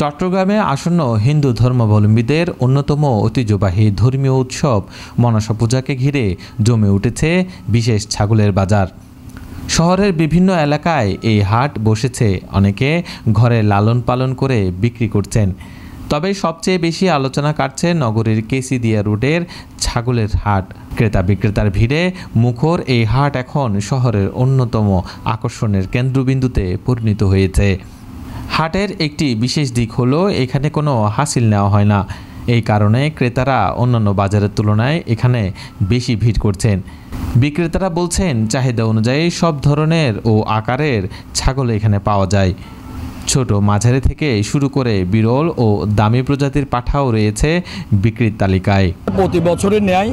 চট্টগ্রামে আসন্ন হিন্দু ধর্মাবলম্বীদের অন্যতম ঐতিহ্যবাহী ধর্মীয় উৎসব মনসা পূজাকে ঘিরে জমে উঠেছে বিশেষ ছাগলের বাজার। শহরের বিভিন্ন এলাকায় এই হাট বসেছে, অনেকে ঘরে লালন পালন করে বিক্রি করছেন। তবে সবচেয়ে বেশি আলোচনা কাটছে নগরীর কেসিদিয়া রোডের ছাগলের হাট। ক্রেতা বিক্রেতার ভিড়ে মুখর এই হাট এখন শহরের অন্যতম আকর্ষণের কেন্দ্রবিন্দুতে পরিণত হয়েছে। হাটের একটি বিশেষ দিক হলো এখানে কোনো হাসিল নেওয়া হয় না। এই কারণে ক্রেতারা অন্যান্য বাজারের তুলনায় এখানে বেশি ভিড় করছেন। বিক্রেতারা বলছেন চাহিদা অনুযায়ী সব ধরনের ও আকারের ছাগল এখানে পাওয়া যায়। ছোট মাঝারি থেকে শুরু করে বিরল ও দামি প্রজাতির পাঠাও রয়েছে বিক্রির তালিকায়। প্রতি বছরের ন্যায়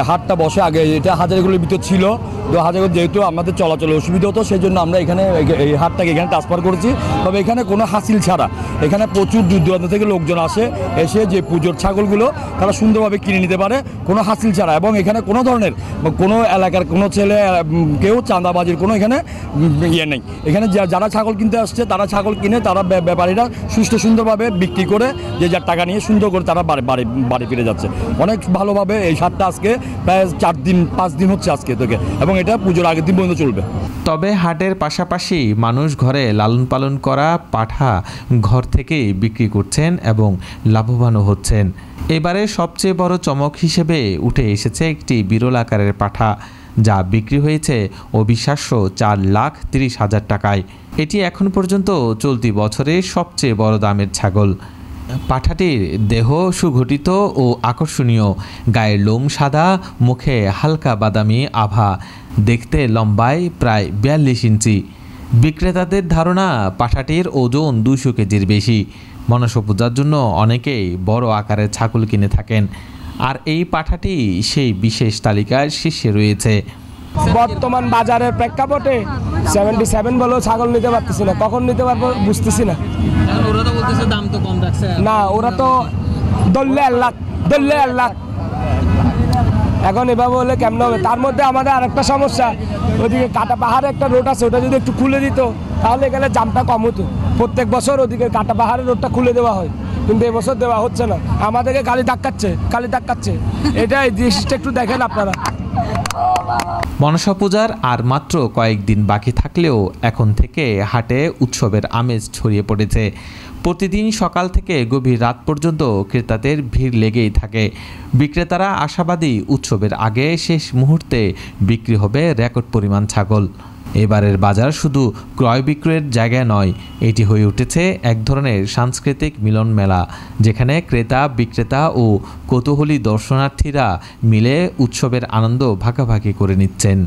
হাটটা বসে। আগে এটা হাজারগুলোর ভিতর ছিল, তো হাজারগুলো যেহেতু আমাদের চলাচলে অসুবিধা হতো সেই জন্য আমরা এখানে এই হাটটাকে এখানে ট্রান্সফার করেছি। তবে এখানে কোনো হাসিল ছাড়া এখানে প্রচুর দূর দূরান্ত থেকে লোকজন আসে, এসে যে পুজোর ছাগলগুলো তারা সুন্দরভাবে কিনে নিতে পারে কোনো হাসিল ছাড়া। এবং এখানে কোনো ধরনের কোনো এলাকার কোনো ছেলে কেউ চাঁদাবাজির কোনো এখানে ইয়ে নেই। এখানে যারা ছাগল কিনতে আসছে তারা ছাগল কিনে তারা ব্যাপারীরা সুষ্ঠু সুন্দরভাবে বিক্রি করে যে যার টাকা নিয়ে সুন্দর করে তারা বাড়ি ফিরে যাচ্ছে। অনেক ভালোভাবে এই হাটটা আজকে প্রায় 4-5 দিন হচ্ছে আজকে থেকে, এবং এটা পুজোর আগের দিন পর্যন্ত চলবে। তবে হাটের পাশাপাশি মানুষ ঘরে লালন পালন করা পাঠা ঘর থেকেই বিক্রি করছেন এবং লাভবানও হচ্ছেন। এবারে সবচেয়ে বড় চমক হিসেবে উঠে এসেছে একটি বিরল আকারের পাঠা, যা বিক্রি হয়েছে অবিশ্বাস্য 4,30,000 টাকায়। এটি এখন পর্যন্ত চলতি বছরে সবচেয়ে বড় দামের ছাগল। পাঠাটির দেহ সুগঠিত ও আকর্ষণীয়, গায়ের লোম সাদা, মুখে হালকা বাদামি আভা, দেখতে লম্বায় প্রায় 42 ইঞ্চি। বিক্রেতাদের ধারণা পাঠাটির ওজন 200 কেজির বেশি। মনসা পূজার জন্য অনেকেই বড় আকারের ছাগল কিনে থাকেন, আর এই পাঠাটি সেই বিশেষ তালিকার শীর্ষে রয়েছে। বর্তমান বাজারের প্রেক্ষাপটে 77 বলেও ছাগল নিতে পারতেছি না, কখন নিতে পারবো বুঝতেছি না। ওরা তো বলতেছে দাম তো কম রাখছে না, ওরা তো দললে 1 লাখ। এখন এভাবে হলে কেমন হবে? তার মধ্যে আমাদের আরেকটা সমস্যা, ওদিকে কাটা পাহাড়ে একটা রোড আছে, ওটা যদি একটু খুলে দিত তাহলে এখানে জামটা কম হতো। প্রত্যেক বছর ওদিকে কাটা পাহাড়ের রোডটা খুলে দেওয়া হয়, কিন্তু এবছর দেওয়া হচ্ছে না। আমাদেরকে খালি ধাক্কাচ্ছে। এটা এই জিনিসটা একটু দেখেন আপনারা। মনসা পূজার আর মাত্র কয়েকদিন বাকি থাকলেও এখন থেকে হাটে উৎসবের আমেজ ছড়িয়ে পড়েছে। প্রতিদিন সকাল থেকে গভীর রাত পর্যন্ত ক্রেতাদের ভিড় লেগেই থাকে। বিক্রেতারা আশাবাদী উৎসবের আগে শেষ মুহূর্তে বিক্রি হবে রেকর্ড পরিমাণ ছাগল। এবারের বাজার শুধু ক্রয় বিক্রয়ের জায়গা নয়, এটি হয়ে উঠেছে এক ধরনের সাংস্কৃতিক মিলন মেলা, যেখানে ক্রেতা বিক্রেতা ও কৌতূহলী দর্শনার্থীরা মিলে উৎসবের আনন্দ ভাগাভাগি করে নিচ্ছেন।